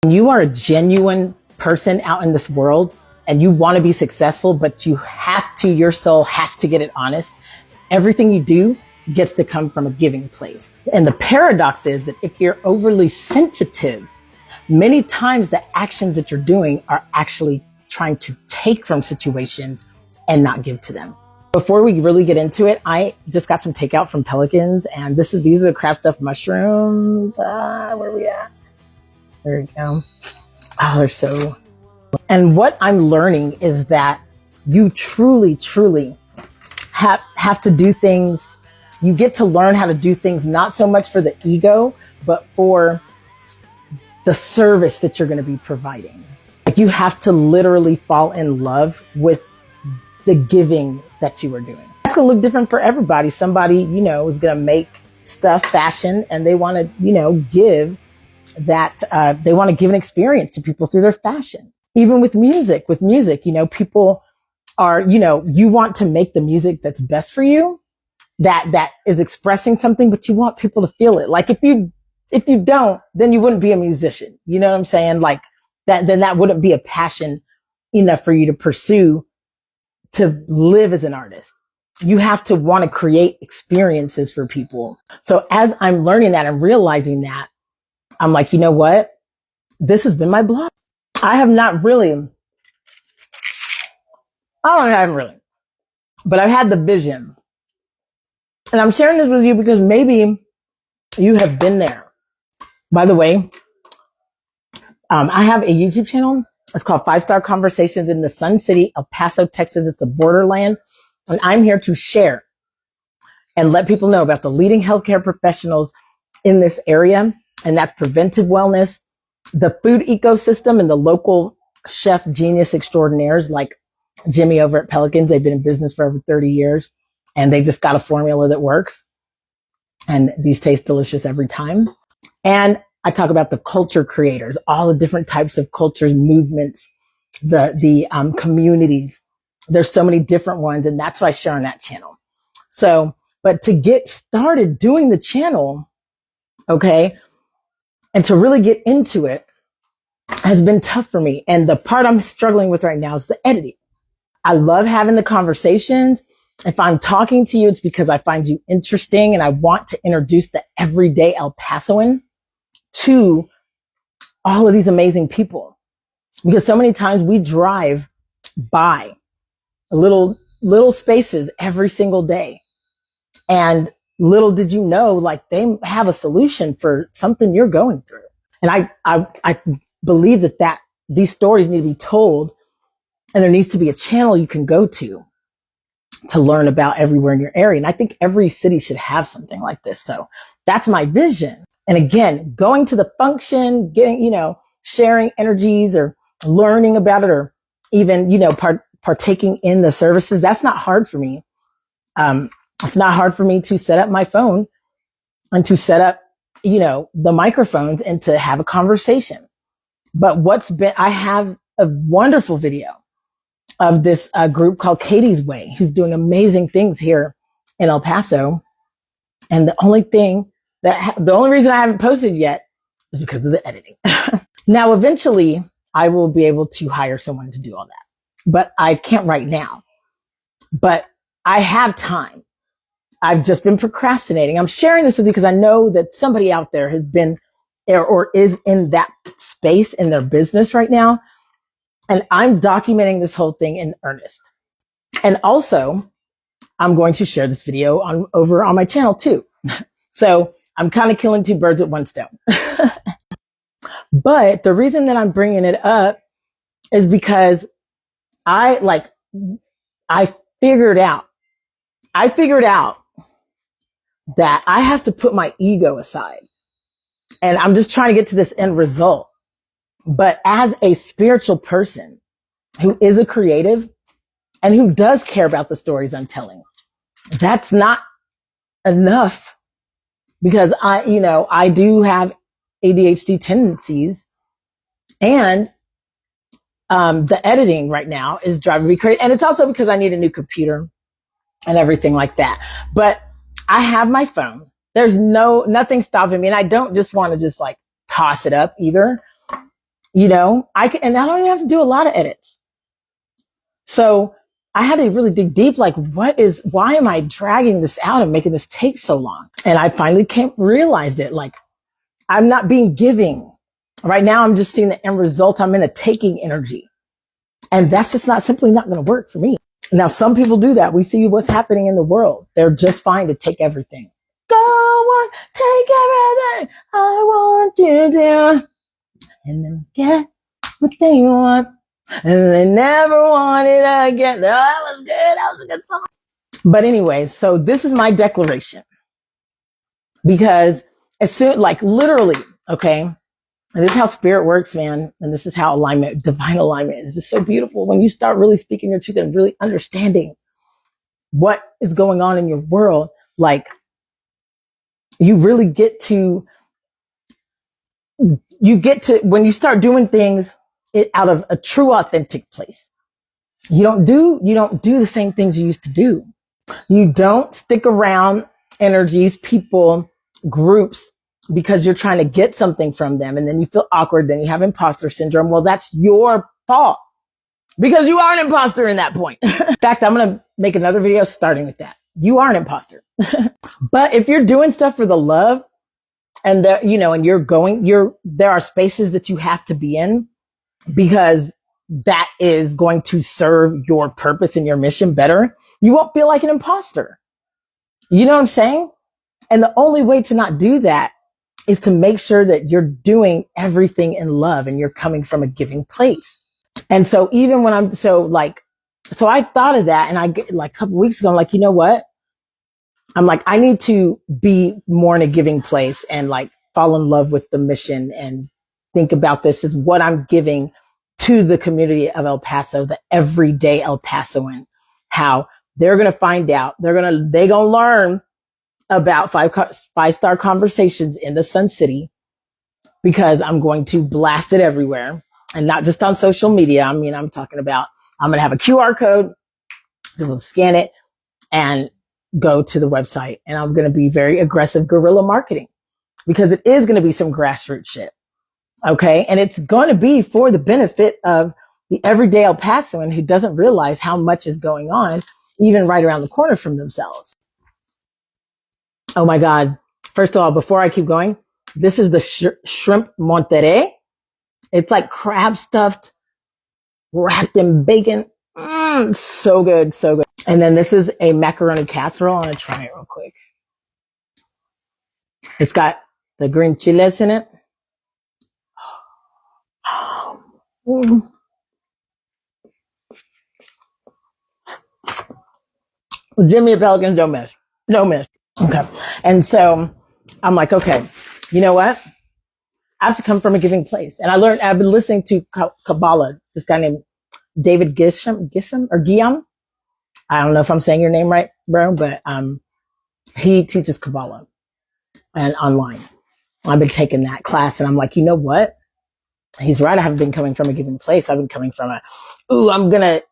When you are a genuine person out in this world and you want to be successful, but your soul has to get it honest, everything you do gets to come from a giving place. And the paradox is that if you're overly sensitive, many times the actions that you're doing are actually trying to take from situations and not give to them. Before we really get into it, I just got some takeout from Pelicans, and these are craft stuffed mushrooms. Where are we at? There we go. Oh, they're so. And what I'm learning is that you truly, truly have to do things. You get to learn how to do things, not so much for the ego, but for the service that you're going to be providing. Like, you have to literally fall in love with the giving that you are doing. That's going to look different for everybody. Somebody, is going to make stuff, fashion, and they want to, give that, they want to give an experience to people through their fashion. Even with music, people are, you want to make the music that's best for you, that is expressing something, but you want people to feel it. Like, if you don't, then you wouldn't be a musician. You know what I'm saying? Like then that wouldn't be a passion enough for you to pursue, to live as an artist. You have to want to create experiences for people. So as I'm learning that and realizing that, I'm like, you know what? This has been my blog. I haven't really, but I've had the vision. And I'm sharing this with you because maybe you have been there. By the way, I have a YouTube channel. It's called 5-Star Conversations in the Sun City, El Paso, Texas. It's the borderland. And I'm here to share and let people know about the leading healthcare professionals in this area. And that's preventive wellness, the food ecosystem, and the local chef genius extraordinaires like Jimmy over at Pelicans. They've been in business for over 30 years, and they just got a formula that works. And these taste delicious every time. And I talk about the culture creators, all the different types of cultures, movements, the communities. There's so many different ones, and that's what I share on that channel. So, but to get started doing the channel, okay, and to really get into it has been tough for me. And the part I'm struggling with right now is the editing. I love having the conversations. If I'm talking to you, it's because I find you interesting and I want to introduce the everyday El Pasoan to all of these amazing people. Because so many times we drive by little spaces every single day. And little did you know, like, they have a solution for something you're going through. And I believe that these stories need to be told, and there needs to be a channel you can go to learn about everywhere in your area. And I think every city should have something like this. So that's my vision. And again, going to the function, getting, sharing energies or learning about it, or even, partaking in the services, that's not hard for me. It's not hard for me to set up my phone and to set up, the microphones and to have a conversation. But I have a wonderful video of this group called Katie's Way, who's doing amazing things here in El Paso. And the only reason I haven't posted yet is because of the editing. Now, eventually I will be able to hire someone to do all that, but I can't right now. But I have time. I've just been procrastinating. I'm sharing this with you because I know that somebody out there has been or is in that space in their business right now. And I'm documenting this whole thing in earnest. And also, I'm going to share this video over on my channel too. So I'm kind of killing two birds with one stone. But the reason that I'm bringing it up is because I figured out that I have to put my ego aside. And I'm just trying to get to this end result. But as a spiritual person who is a creative and who does care about the stories I'm telling, that's not enough, because I do have ADHD tendencies, and the editing right now is driving me crazy. And it's also because I need a new computer and everything like that. But I have my phone. There's nothing stopping me. And I don't just want to toss it up either. I can, and I don't even have to do a lot of edits. So I had to really dig deep, like, why am I dragging this out and making this take so long? And I finally realized it. Like, I'm not being giving. Right now, I'm just seeing the end result. I'm in a taking energy. And that's just simply not going to work for me. Now, some people do that. We see what's happening in the world. They're just fine to take everything. Go on, take everything I want you to. And then get what they want. And they never want it again. Oh, that was good. That was a good song. But anyways, so this is my declaration. Because as soon, like literally, okay, and this is how spirit works, man. And this is how divine alignment is just so beautiful. When you start really speaking your truth and really understanding what is going on in your world, like you really get to, when you start doing things out of a true, authentic place. You don't do the same things you used to do. You don't stick around energies, people, groups, because you're trying to get something from them. And then you feel awkward. Then you have imposter syndrome. Well, that's your fault because you are an imposter in that point. In fact, I'm going to make another video starting with that. You are an imposter. But if you're doing stuff for the love and there are spaces that you have to be in because that is going to serve your purpose and your mission better, you won't feel like an imposter. You know what I'm saying? And the only way to not do that is to make sure that you're doing everything in love and you're coming from a giving place. And so even when so I thought of that, and I get like a couple weeks ago, I'm like, you know what? I'm like, I need to be more in a giving place and like fall in love with the mission and think about this as what I'm giving to the community of El Paso, the everyday El Pasoan, how they're going to find out, they're going to learn about five-star conversations in the Sun City, because I'm going to blast it everywhere and not just on social media. I mean, I'm talking about, I'm going to have a QR code. We'll scan it and go to the website, and I'm going to be very aggressive guerrilla marketing because it is going to be some grassroots shit. Okay. And it's going to be for the benefit of the everyday El Pasoan who doesn't realize how much is going on, even right around the corner from themselves. Oh my God. First of all, before I keep going, this is the shrimp Monterey. It's like crab stuffed, wrapped in bacon. So good. So good. And then this is a macaroni casserole. I'm going to try it real quick. It's got the green chiles in it. Jimmy and Pelican, don't miss. Don't miss. Okay. And so I'm like, okay, you know what? I have to come from a giving place. And I've been listening to Kabbalah, this guy named David Guillaume. I don't know if I'm saying your name right, bro, but he teaches Kabbalah and online. I've been taking that class, and I'm like, you know what? He's right. I haven't been coming from a given place. I've been coming from I'm gonna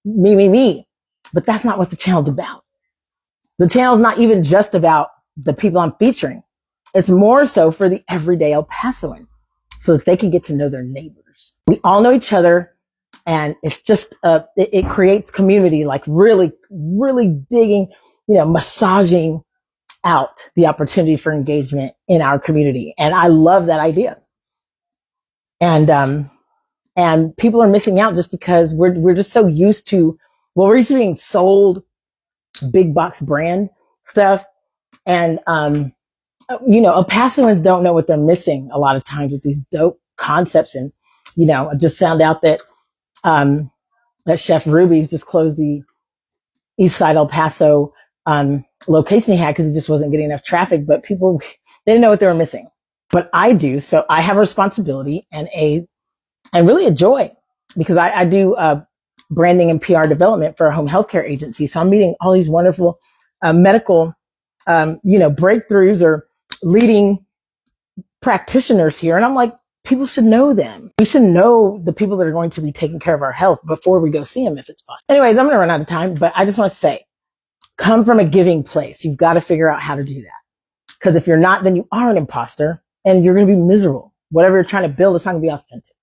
me. But that's not what the channel's about. The channel's not even just about the people I'm featuring. It's more so for the everyday El Pasoan, so that they can get to know their neighbors. We all know each other, and it's just it creates community, like really, really digging, massaging out the opportunity for engagement in our community. And I love that idea. And people are missing out just because we're just so used to, we're used to being sold big box brand stuff. And, El Pasoans don't know what they're missing a lot of times with these dope concepts. And, I just found out that, that Chef Ruby's just closed the East Side El Paso, location he had because it just wasn't getting enough traffic, but people, they didn't know what they were missing. But I do. So I have a responsibility and really a joy, because I do branding and PR development for a home healthcare agency. So I'm meeting all these wonderful medical, breakthroughs or leading practitioners here. And I'm like, people should know them. We should know the people that are going to be taking care of our health before we go see them, if it's possible. Anyways, I'm going to run out of time, but I just want to say, come from a giving place. You've got to figure out how to do that. Because if you're not, then you are an imposter and you're going to be miserable. Whatever you're trying to build, it's not going to be authentic.